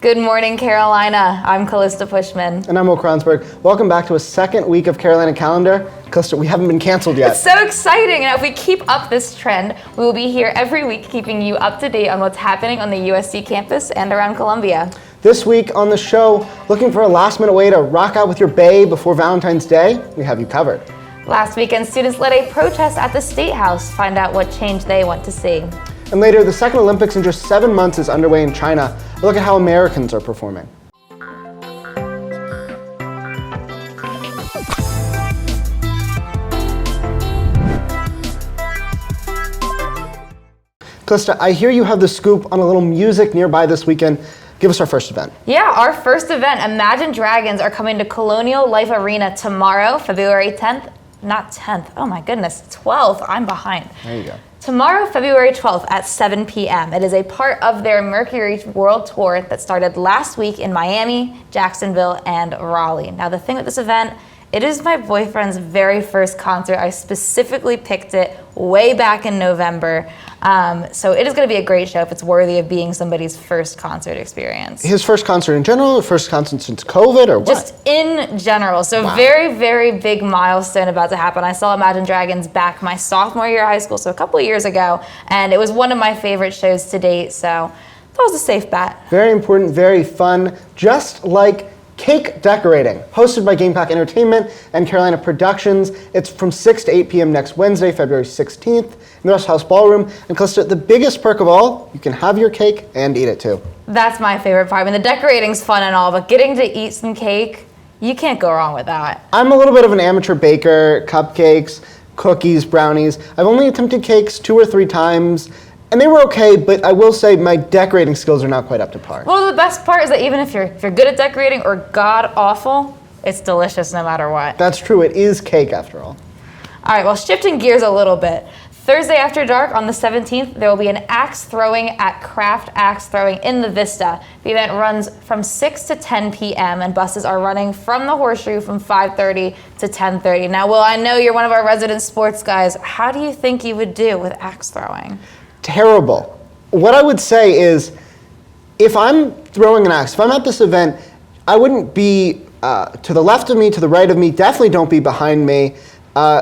Good morning, Carolina. I'm Callista Pushman. And I'm Will Kronsberg. Welcome back to a second week of Carolina Calendar. Callista, we haven't been canceled yet. It's so exciting, and if we keep up this trend, we will be here every week keeping you up to date on what's happening on the USC campus and around Columbia. This week on the show, looking for a last-minute way to rock out with your bae before Valentine's Day? We have you covered. Last weekend, students led a protest at the State House. Find out what change they want to see. And later, the second Olympics in just 7 months is underway in China. A look at how Americans are performing. Callista, I hear you have the scoop on a little music nearby this weekend. Give us our first event. Yeah, our first event, Imagine Dragons, are coming to Colonial Life Arena tomorrow, February 10th. Not 10th, oh my goodness, 12th, I'm behind. There you go. Tomorrow, February 12th at 7 p.m. It is a part of their Mercury World Tour that started last week in Miami, Jacksonville, and Raleigh. Now, the thing with this event, it is my boyfriend's very first concert. I specifically picked it way back in November. So it is going to be a great show if it's worthy of being somebody's first concert experience. His first concert in general, or first concert since COVID, or what? Just in general. So wow. Very, very big milestone about to happen. I saw Imagine Dragons back my sophomore year of high school, so a couple of years ago, and it was one of my favorite shows to date, so that was a safe bet. Very important, very fun, just like Cake Decorating, hosted by Gamecock Entertainment and Carolina Productions. It's from 6 to 8 p.m. next Wednesday, February 16th, in the Rush House Ballroom. And Callista, the biggest perk of all, you can have your cake and eat it too. That's my favorite part. I mean, the decorating's fun and all, but getting to eat some cake, you can't go wrong with that. I'm a little bit of an amateur baker, cupcakes, cookies, brownies. I've only attempted cakes 2 or 3 times. And they were okay, but I will say my decorating skills are not quite up to par. Well, the best part is that even if you're good at decorating or god awful, it's delicious no matter what. That's true. It is cake after all. All right, well, shifting gears a little bit. Thursday after dark on the 17th, there will be an axe throwing at Craft Axe Throwing in the Vista. The event runs from 6 to 10 p.m. and buses are running from the Horseshoe from 5:30 to 10:30. Now, Will, I know you're one of our resident sports guys. How do you think you would do with axe throwing? Terrible. What I would say is, if I'm throwing an axe, if I'm at this event, I wouldn't be to the left of me, to the right of me. Definitely don't be behind me.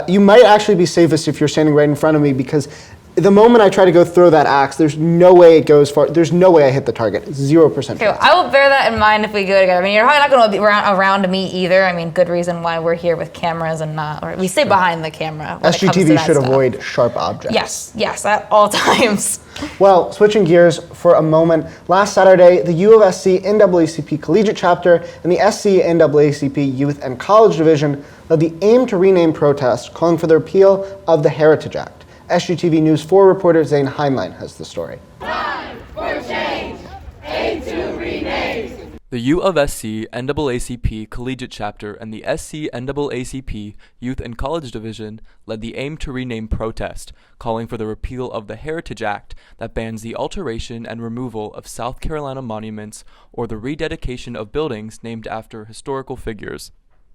You might actually be safest if you're standing right in front of me, because the moment I try to go throw that axe, there's no way it goes far. There's no way I hit the target. 0% Okay, well, I will bear that in mind if we go together. I mean, you're probably not going to be around me either. I mean, good reason why we're here with cameras and not, or we stay behind the camera. SGTV should avoid sharp objects. Yes, at all times. Well, switching gears for a moment, last Saturday, the U of SC NAACP Collegiate Chapter and the SC NAACP Youth and College Division led the Aim to Rename protest, calling for the repeal of the Heritage Act. SGTV News 4 reporter Zane Heinlein has the story. Time for change. Aim to rename. The U of SC NAACP Collegiate Chapter and the SC NAACP Youth and College Division led the Aim to Rename protest, calling for the repeal of the Heritage Act that bans the alteration and removal of South Carolina monuments or the rededication of buildings named after historical figures.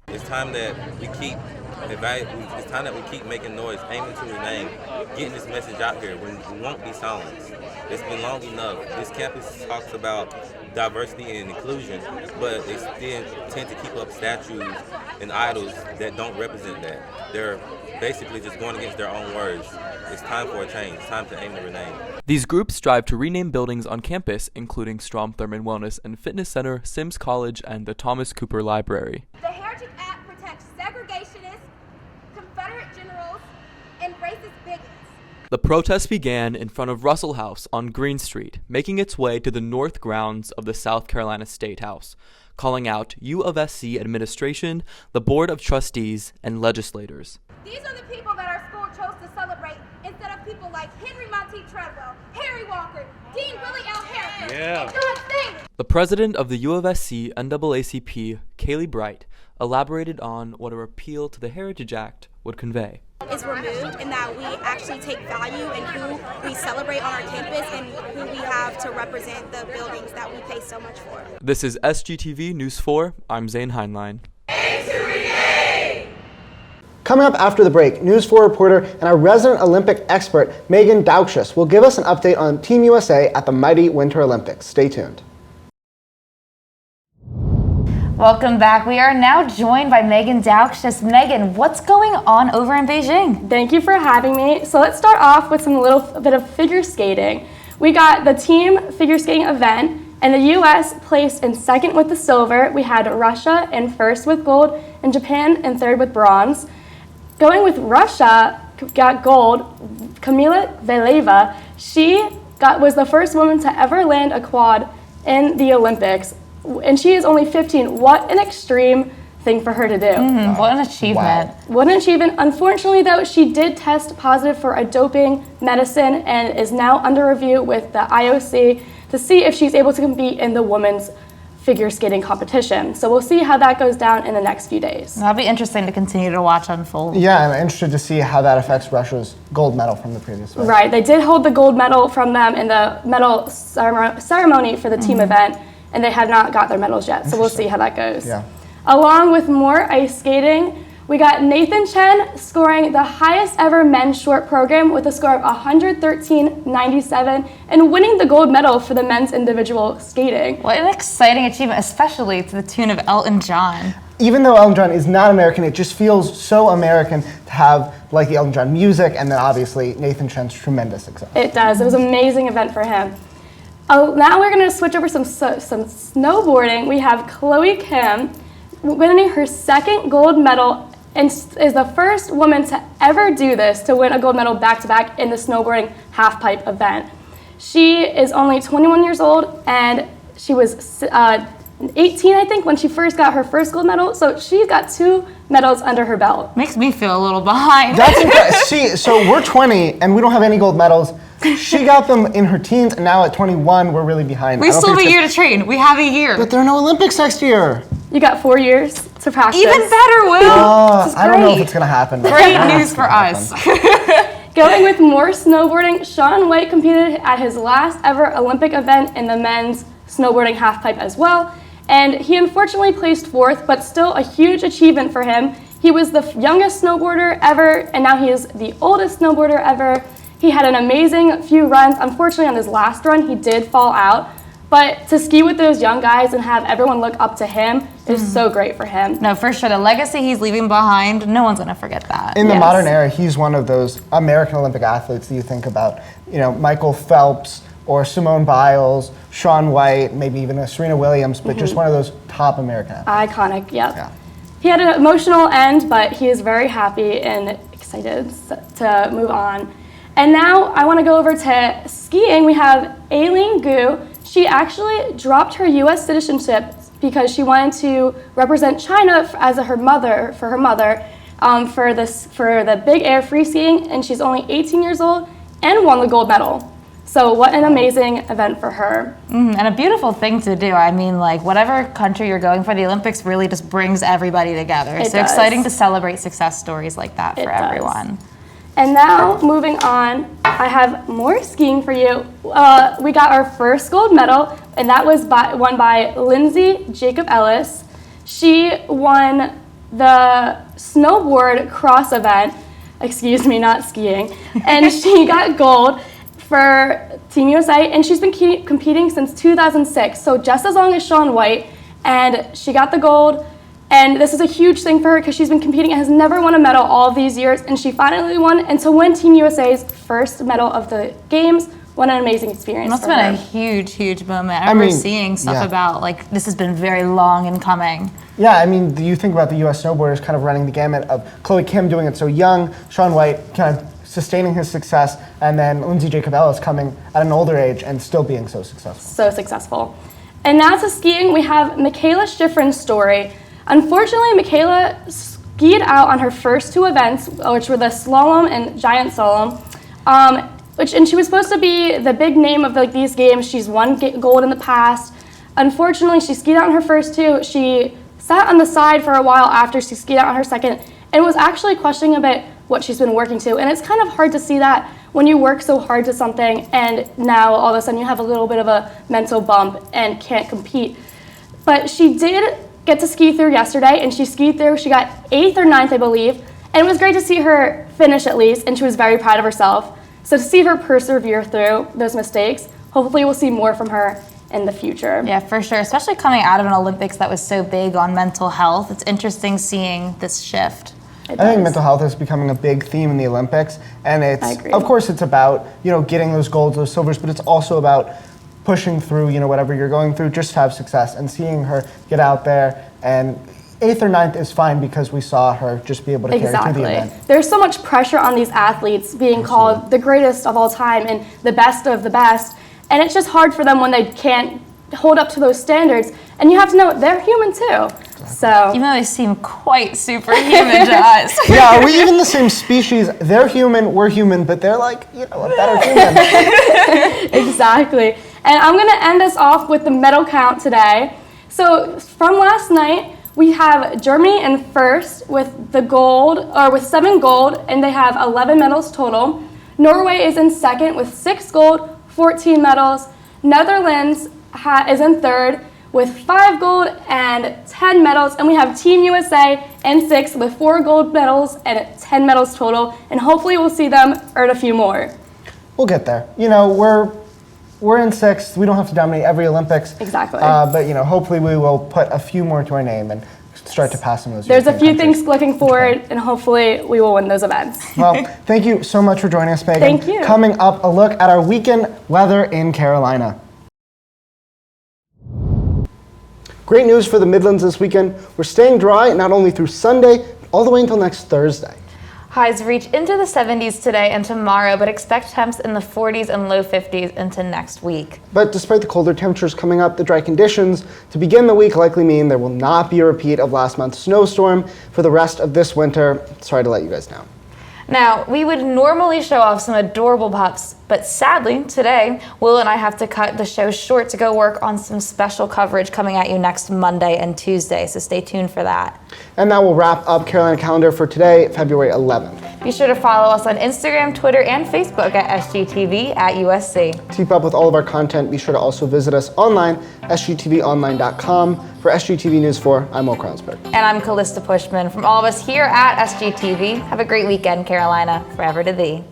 It's time that we keep making noise, aiming to rename, getting this message out here. We won't be silenced. It's been long enough. This campus talks about diversity and inclusion, but they still tend to keep up statues and idols that don't represent that. They're basically just going against their own words. It's time for a change. It's time to aim to rename. These groups strive to rename buildings on campus, including Strom Thurmond Wellness and Fitness Center, Sims College, and the Thomas Cooper Library. The Heritage Act protects segregationists, Confederate generals, and racist bigots. The protest began in front of Russell House on Green Street, making its way to the north grounds of the South Carolina State House, calling out U of SC administration, the Board of Trustees, and legislators. These are the people that our school chose to celebrate instead of people like Henry Monteith Treadwell, Harry Walker, Dean Willie L. Harris, and John Davis. The president of the U of SC NAACP, Kaylee Bright, elaborated on what a repeal to the Heritage Act would convey. Is removed, and that we actually take value in who we celebrate on our campus and who we have to represent the buildings that we pay so much for. This is SGTV News 4. I'm Zane Heinlein. Coming up after the break, News 4 reporter and our resident Olympic expert, Megan Dauchus, will give us an update on Team USA at the mighty Winter Olympics. Stay tuned. Welcome back. We are now joined by Megan Daukshis. Megan, what's going on over in Beijing? Thank you for having me. So let's start off with a bit of figure skating. We got the team figure skating event, and the U.S. placed in second with the silver. We had Russia in first with gold, and Japan in third with bronze. Going with Russia, got gold, Kamila Valieva. She was the first woman to ever land a quad in the Olympics, and she is only 15. What an extreme thing for her to do. What an achievement. Wow. What an achievement. Unfortunately, though, she did test positive for a doping medicine and is now under review with the IOC to see if she's able to compete in the women's figure skating competition. So we'll see how that goes down in the next few days. That'll be interesting to continue to watch unfold. Yeah, I'm interested to see how that affects Russia's gold medal from the previous event. Right, they did hold the gold medal from them in the medal ceremony for the team event, and they have not got their medals yet. So we'll see how that goes. Yeah. Along with more ice skating, we got Nathan Chen scoring the highest ever men's short program with a score of 113.97 and winning the gold medal for the men's individual skating. What an exciting achievement, especially to the tune of Elton John. Even though Elton John is not American, it just feels so American to have like the Elton John music and then obviously Nathan Chen's tremendous success. It does. It was an amazing event for him. Oh, now we're going to switch over some snowboarding. We have Chloe Kim winning her second gold medal and is the first woman to ever do this, to win a gold medal back-to-back in the snowboarding halfpipe event. She is only 21 years old, and she was 18, I think, when she first got her first gold medal. So she got 2 medals under her belt. Makes me feel a little behind. That's impressive. So we're 20 and we don't have any gold medals. She got them in her teens, and now at 21, we're really behind. We still have a year to train. We have a year. But there are no Olympics next year. You got 4 years to practice. Even better, Will. I don't know if it's going to happen. Great news for us. Going with more snowboarding, Shaun White competed at his last ever Olympic event in the men's snowboarding halfpipe as well. And he unfortunately placed 4th, but still a huge achievement for him. He was the youngest snowboarder ever, and now he is the oldest snowboarder ever. He had an amazing few runs. Unfortunately, on his last run, he did fall out. But to ski with those young guys and have everyone look up to him is so great for him. No, for sure. The legacy he's leaving behind, no one's going to forget that. In the modern era, he's one of those American Olympic athletes that you think about. You know, Michael Phelps or Simone Biles, Shaun White, maybe even a Serena Williams, but just one of those top American athletes. Iconic, yep. Yeah. He had an emotional end, but he is very happy and excited to move on. And now I want to go over to skiing. We have Aileen Gu. She actually dropped her U.S. citizenship because she wanted to represent China for her mother, for the big air free skiing, and she's only 18 years old and won the gold medal. So what an amazing event for her. And a beautiful thing to do. I mean, like, whatever country you're going for, the Olympics really just brings everybody together. It so does. Exciting to celebrate success stories like that for everyone. And now, moving on, I have more skiing for you. We got our first gold medal, and that was won by Lindsay Jacob Ellis. She won the snowboard cross event, not skiing, and she got gold for Team USA, and she's been competing since 2006, so just as long as Shaun White, and she got the gold. And this is a huge thing for her because she's been competing and has never won a medal all of these years, and she finally won. And to win Team USA's first medal of the games, what an amazing experience. It must for have been her. a huge, huge moment. I remember seeing stuff about, like, this has been very long in coming. Yeah, I mean, you think about the U.S. snowboarders kind of running the gamut of Chloe Kim doing it so young, Shaun White kind of sustaining his success, and then Lindsay Jacob Ellis coming at an older age and still being so successful. So successful. And now to skiing, we have Michaela Schifrin's story. Unfortunately, Michaela skied out on her first 2 events, which were the slalom and giant slalom, and she was supposed to be the big name of these games. She's won gold in the past. Unfortunately, she skied out on her first 2. She sat on the side for a while after she skied out on her second and was actually questioning a bit what she's been working to. And it's kind of hard to see that when you work so hard to something and now all of a sudden you have a little bit of a mental bump and can't compete. But she did get to ski through yesterday, and she skied through. She got 8th or 9th, I believe, and it was great to see her finish at least, and she was very proud of herself. So to see her persevere through those mistakes, hopefully we'll see more from her in the future. Yeah, for sure. Especially coming out of an Olympics that was so big on mental health. It's interesting seeing this shift. I think mental health is becoming a big theme in the Olympics, and of course it's about, getting those golds, those silvers, but it's also about pushing through, whatever you're going through, just to have success. And seeing her get out there, and 8th or 9th is fine because we saw her just be able to carry through the event. There's so much pressure on these athletes being called the greatest of all time and the best of the best, and it's just hard for them when they can't hold up to those standards. And you have to know they're human too. So even though they seem quite superhuman to us. Yeah, are we even the same species? They're human, we're human, but they're like, a better human. Exactly. And I'm going to end us off with the medal count today. So from last night, we have Germany in first with with 7 gold, and they have 11 medals total. Norway is in second with 6 gold, 14 medals. Netherlands is in third with 5 gold and 10 medals, and we have Team USA in 6th with 4 gold medals and 10 medals total, and hopefully we'll see them earn a few more. We'll get there. We're in 6th. We don't have to dominate every Olympics. Exactly. But hopefully we will put a few more to our name and start to pass some of those. There's a European few countries. things looking forward, and hopefully we will win those events. Well, thank you so much for joining us, Megan. Thank you. Coming up, a look at our weekend weather in Carolina. Great news for the Midlands this weekend. We're staying dry not only through Sunday, but all the way until next Thursday. Highs reach into the 70s today and tomorrow, but expect temps in the 40s and low 50s into next week. But despite the colder temperatures coming up, the dry conditions to begin the week likely mean there will not be a repeat of last month's snowstorm for the rest of this winter. Sorry to let you guys know. Now, we would normally show off some adorable pups, but sadly, today, Will and I have to cut the show short to go work on some special coverage coming at you next Monday and Tuesday, so stay tuned for that. And that will wrap up Carolina Calendar for today, February 11th. Be sure to follow us on Instagram, Twitter, and Facebook at SGTV at USC. To keep up with all of our content, be sure to also visit us online, sgtvonline.com. For SGTV News 4, I'm Will Kronsberg. And I'm Callista Pushman. From all of us here at SGTV, have a great weekend, Carolina. Forever to thee.